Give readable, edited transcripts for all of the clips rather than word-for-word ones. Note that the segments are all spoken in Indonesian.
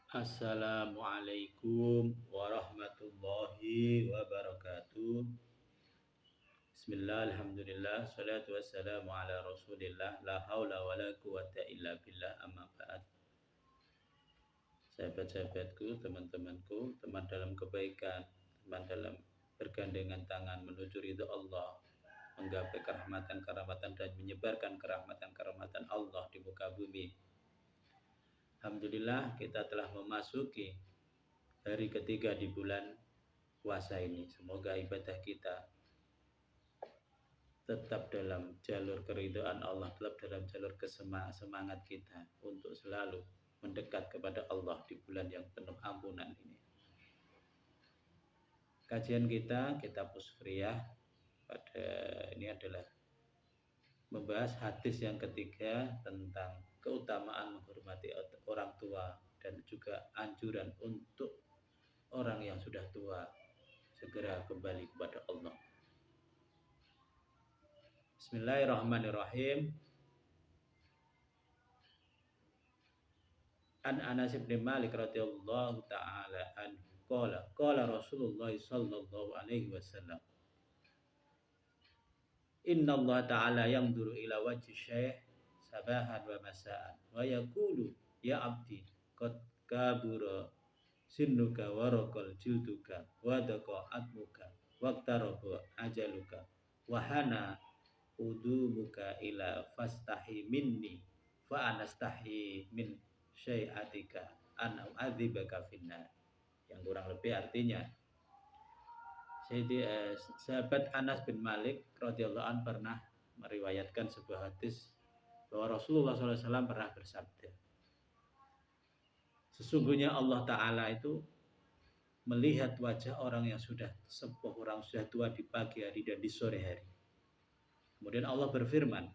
Assalamualaikum warahmatullahi wabarakatuh. Bismillah, alhamdulillah, salatu wassalamu ala rasulillah, la hawla wa la quwata illa billah, amma ba'd. Sahabat-sahabatku, teman-temanku, teman dalam kebaikan, teman dalam bergandengan tangan menuju ridha Allah, menggapai kerahmatan-kerahmatan dan menyebarkan kerahmatan-kerahmatan Allah di muka bumi. Alhamdulillah, kita telah memasuki hari ketiga di bulan puasa ini. Semoga ibadah kita tetap dalam jalur keridhaan Allah, tetap dalam jalur semangat kita untuk selalu mendekat kepada Allah di bulan yang penuh ampunan ini. Kajian kita, kitab Usfriyah, pada ini adalah membahas hadis yang ketiga tentang keutamaan menghormati orang tua dan juga anjuran untuk orang yang sudah tua segera kembali kepada Allah. Bismillahirrahmanirrahim. An Anas bin Malik radhiyallahu taala anhu qala Rasulullah sallallahu alaihi wasallam, Inna Allah ta'ala yanzuru ila wajhi syekh sabahan wa masa'an wa yaqulu ya abdi qad kabura sinnuka wa raqal jilduka wa daqa atmuka waqtaraba ajaluka wa hana udumuka ila fastahi minni fa anastahi min syai'atika an adzibaka finnar. Yang kurang lebih artinya, sahabat Anas bin Malik radhiyallahu an pernah meriwayatkan sebuah hadis bahwa Rasulullah SAW pernah bersabda, sesungguhnya Allah Ta'ala itu melihat wajah orang yang sudah sepuh, orang sudah tua di pagi hari dan di sore hari. Kemudian Allah berfirman,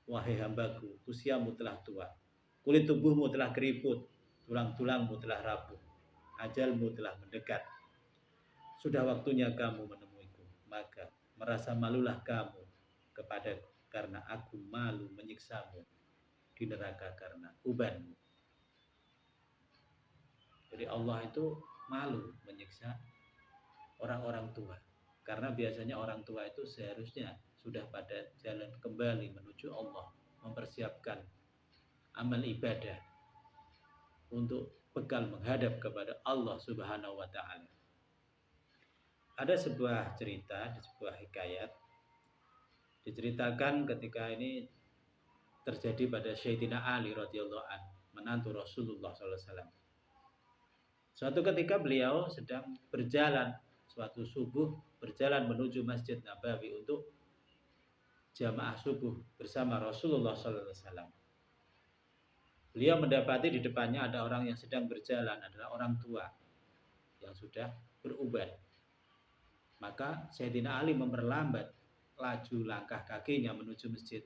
wahai hambaku, usiamu telah tua, kulit tubuhmu telah keriput, tulang-tulangmu telah rapuh, ajalmu telah mendekat. Sudah waktunya kamu menemuiku, maka merasa malulah kamu kepadaku, karena aku malu menyiksamu di neraka karena ubanmu. Jadi Allah itu malu menyiksa orang-orang tua, karena biasanya orang tua itu seharusnya sudah pada jalan kembali menuju Allah, mempersiapkan amal ibadah untuk bekal menghadap kepada Allah Subhanahu wa Ta'ala. Ada sebuah cerita, sebuah hikayat diceritakan ketika ini terjadi pada Sayyidina Ali radhiyallahu an, menantu Rasulullah SAW. Suatu ketika beliau sedang berjalan, suatu subuh berjalan menuju Masjid Nabawi untuk jamaah subuh bersama Rasulullah SAW. Beliau mendapati di depannya ada orang yang sedang berjalan, adalah orang tua yang sudah beruban. Maka Sayyidina Ali memperlambat laju langkah kakinya menuju masjid,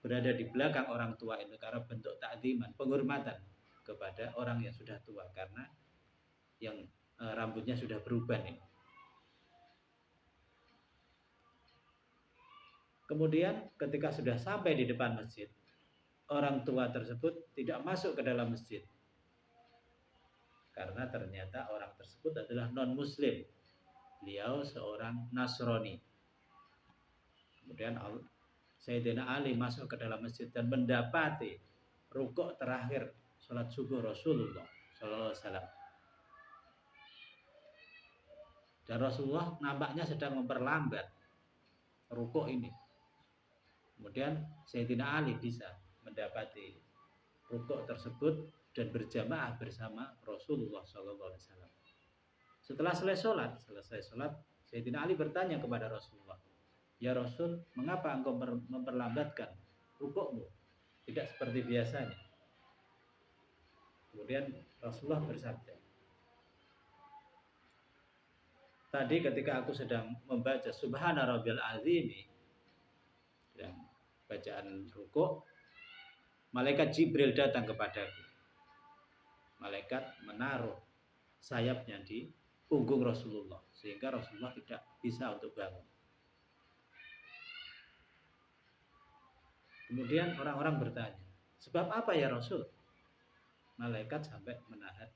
berada di belakang orang tua itu karena bentuk ta'ziman, penghormatan kepada orang yang sudah tua, karena yang rambutnya sudah beruban ini. Kemudian ketika sudah sampai di depan masjid, orang tua tersebut tidak masuk ke dalam masjid karena ternyata orang tersebut adalah non-muslim. Beliau seorang Nasrani. Kemudian Sayyidina Ali masuk ke dalam masjid dan mendapati rukuk terakhir salat subuh Rasulullah SAW. Dan Rasulullah nampaknya sedang memperlambat rukuk ini. Kemudian Sayyidina Ali bisa mendapati rukuk tersebut dan berjamaah bersama Rasulullah SAW. Setelah selesai sholat, Sayyidina Ali bertanya kepada Rasulullah, ya Rasul, mengapa engkau memperlambatkan rukukmu? Tidak seperti biasanya. Kemudian Rasulullah bersabda, tadi ketika aku sedang membaca Subhana Rabbiyal Azimi dan bacaan rukuk, malaikat Jibril datang kepadaku. Malaikat menaruh sayapnya di punggung Rasulullah sehingga Rasulullah tidak bisa untuk bangun. Kemudian orang-orang bertanya, sebab apa ya Rasul? malaikat sampai menahan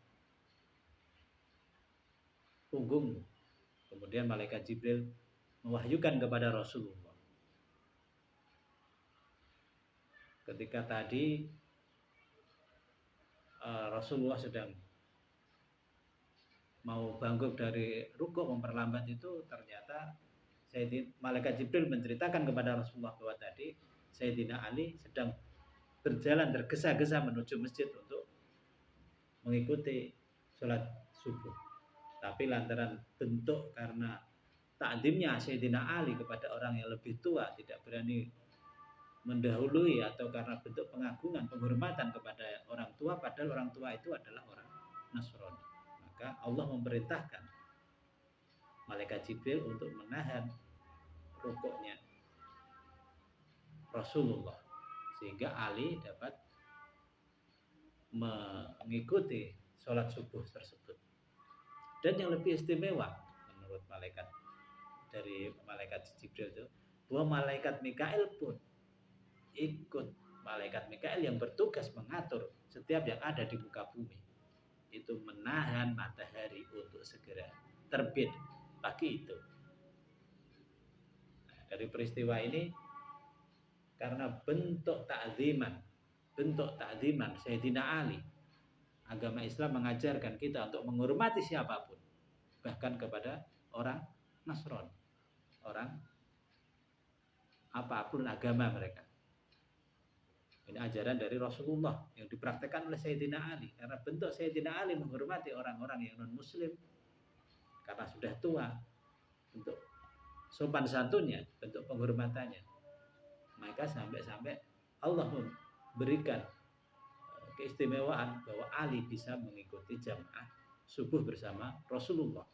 punggungmu. Kemudian malaikat Jibril mewahyukan kepada Rasulullah. Ketika tadi Rasulullah sedang mau bangkit dari rukuk memperlambat itu, ternyata malaikat Jibril menceritakan kepada Rasulullah bahwa tadi Sayyidina Ali sedang berjalan tergesa-gesa menuju masjid untuk mengikuti sholat subuh. Tapi lantaran bentuk karena takdimnya Sayyidina Ali kepada orang yang lebih tua, tidak berani mendahului, atau karena bentuk pengagungan, penghormatan kepada orang tua, padahal orang tua itu adalah orang Nasrani. Maka Allah memerintahkan malaikat Jibril untuk menahan rukuknya Rasulullah, sehingga Ali dapat mengikuti sholat subuh tersebut. Dan yang lebih istimewa menurut malaikat dari malaikat Jibril itu, bahwa malaikat Mikail pun ikut. Malaikat Mikail yang bertugas mengatur setiap yang ada di muka bumi itu menahan matahari untuk segera terbit pagi itu. Nah, dari peristiwa ini, karena bentuk takziman Sayyidina Ali, agama Islam mengajarkan kita untuk menghormati siapapun, bahkan kepada orang Nasrani, orang apapun agama mereka. Ini ajaran dari Rasulullah yang dipraktekkan oleh Sayyidina Ali, karena bentuk Sayyidina Ali menghormati orang-orang yang non-muslim karena sudah tua, untuk sopan santunnya, bentuk penghormatannya. Maka sampai-sampai Allah memberikan keistimewaan bahwa Ali bisa mengikuti jamaah subuh bersama Rasulullah,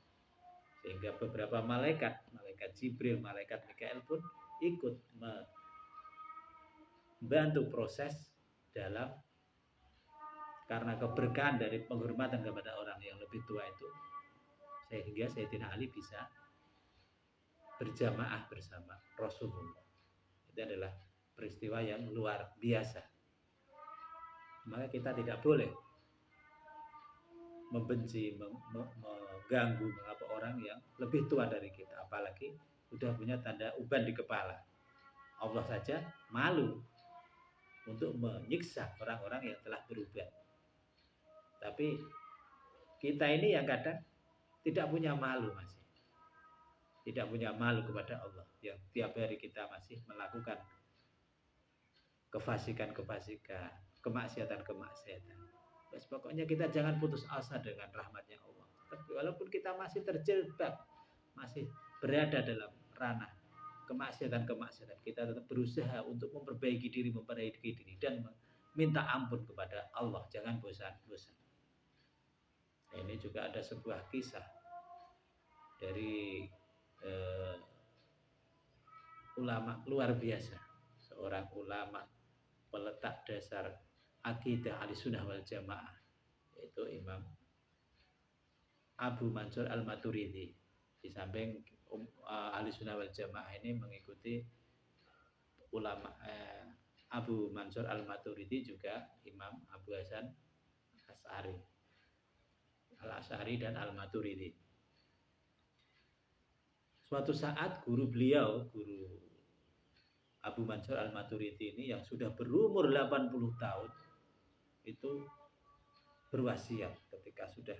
sehingga beberapa malaikat Jibril, malaikat Mikail pun ikut membantu proses dalam, karena keberkahan dari penghormatan kepada orang yang lebih tua itu, sehingga Sayyidina Ali bisa berjamaah bersama Rasulullah. Itu adalah peristiwa yang luar biasa. Maka kita tidak boleh membenci, mengganggu, mengapa orang yang lebih tua dari kita, apalagi sudah punya tanda uban di kepala. Allah saja malu untuk menyiksa orang-orang yang telah berubah. Tapi kita ini yang kadang tidak punya malu, masih tidak punya malu kepada Allah, yang tiap hari kita masih melakukan kefasikan, kemaksiatan. Bas, pokoknya kita jangan putus asa dengan rahmatnya Allah. Tapi walaupun kita masih terjebak, masih berada dalam ranah kemaksiatan, kita tetap berusaha untuk memperbaiki diri, dan minta ampun kepada Allah. Jangan bosan-bosan. Ini juga ada sebuah kisah dari ulama luar biasa, seorang ulama peletak dasar akidah Ahlussunnah wal Jamaah, yaitu Imam Abu Mansur Al-Maturidi. Di samping Ahlussunnah wal Jamaah ini mengikuti ulama Abu Mansur Al-Maturidi, juga Imam Abu Hasan Al-Asy'ari dan Al-Maturidi. Suatu saat guru Abu Mansur Al-Maturidi ini yang sudah berumur 80 tahun itu berwasiat, ketika sudah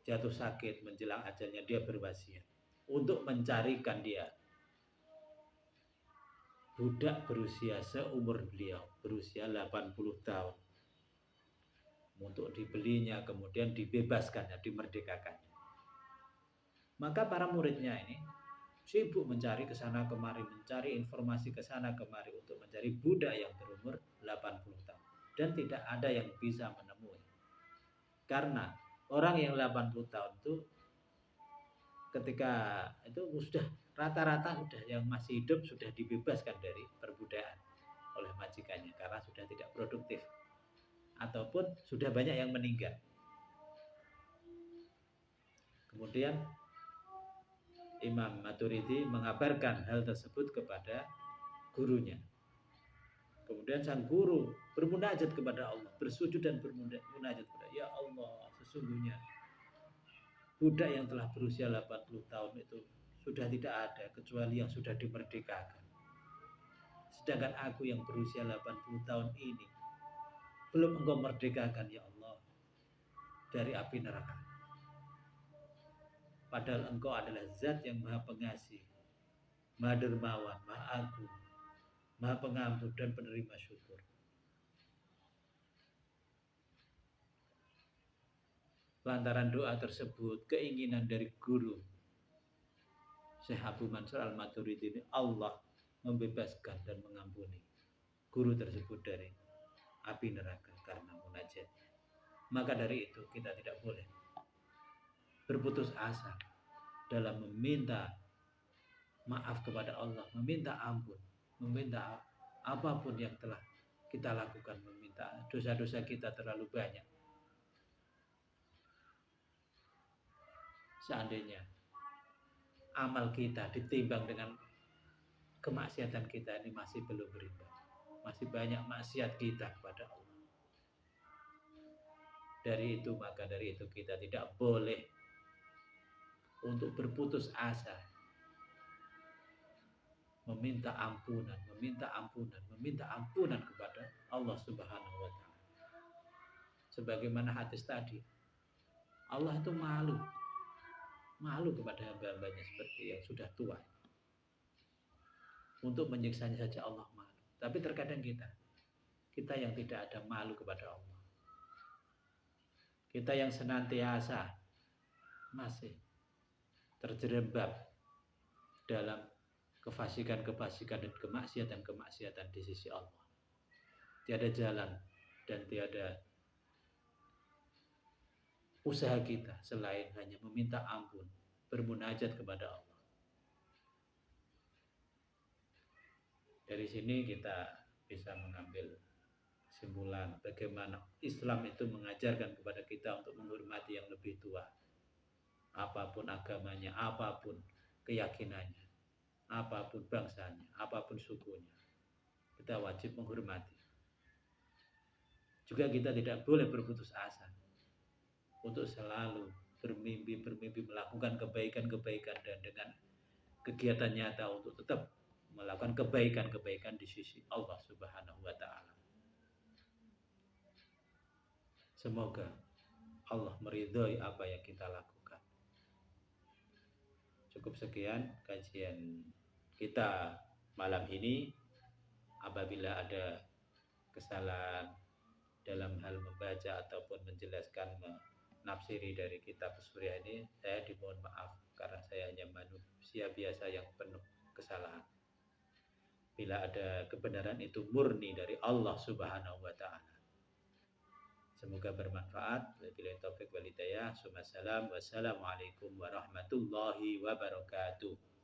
jatuh sakit menjelang ajalnya, dia berwasiat untuk mencarikan dia budak berusia seumur beliau, berusia 80 tahun, untuk dibelinya, kemudian dibebaskannya, dimerdekakannya. Maka para muridnya ini sibuk mencari kesana kemari, mencari informasi kesana kemari untuk mencari budak yang berumur 80 tahun, dan tidak ada yang bisa menemui. Karena orang yang 80 tahun itu ketika itu sudah rata-rata sudah, yang masih hidup sudah dibebaskan dari perbudakan oleh majikannya karena sudah tidak produktif, ataupun sudah banyak yang meninggal. Kemudian Imam Maturidi mengabarkan hal tersebut kepada gurunya. Kemudian sang guru bermunajat kepada Allah, bersujud dan bermunajat kepada, ya sesungguhnya budak yang telah berusia 80 tahun itu sudah tidak ada kecuali yang sudah dimerdekakan. Sedangkan aku yang berusia 80 tahun ini belum engkau merdekakan ya Allah dari api neraka. Padahal engkau adalah zat yang maha pengasih, maha dermawan, maha agung, maha pengampun dan penerima syukur. Lantaran doa tersebut, keinginan dari guru Syekh Abu Mansur Al-Maturidi ini, Allah membebaskan dan mengampuni guru tersebut dari api neraka karena munajat. Maka dari itu kita tidak boleh berputus asa dalam meminta maaf kepada Allah, meminta ampun, meminta apapun yang telah kita lakukan, meminta dosa-dosa kita terlalu banyak. Seandainya amal kita ditimbang dengan kemaksiatan kita ini masih belum berimbang, masih banyak maksiat kita kepada Allah. Dari itu kita tidak boleh untuk berputus asa, meminta ampunan kepada Allah Subhanahu wa taala. Sebagaimana hadis tadi, Allah itu malu kepada hamba-hambanya seperti yang sudah tua. Untuk menyiksanya saja Allah malu. Tapi terkadang kita yang tidak ada malu kepada Allah. Kita yang senantiasa masih terjerembab dalam kefasikan dan kemaksiatan di sisi Allah. Tiada jalan dan tiada usaha kita selain hanya meminta ampun, bermunajat kepada Allah. Dari sini kita bisa mengambil kesimpulan bagaimana Islam itu mengajarkan kepada kita untuk menghormati yang lebih tua. Apapun agamanya, apapun keyakinannya, apapun bangsanya, apapun sukunya, kita wajib menghormati. Juga kita tidak boleh berputus asa untuk selalu bermimpi melakukan kebaikan dan dengan kegiatan nyata untuk tetap melakukan kebaikan di sisi Allah Subhanahu wa taala. Semoga Allah meridhoi apa yang kita lakukan. Cukup sekian kajian kita malam ini. Apabila ada kesalahan dalam hal membaca ataupun menjelaskan menafsiri dari kitab Surya ini, saya dimohon maaf karena saya hanya manusia biasa yang penuh kesalahan. Bila ada kebenaran itu murni dari Allah Subhanahu wa taala. Semoga bermanfaat. Wabillahi taufiq wal hidayah. Wassalamualaikum warahmatullahi wabarakatuh.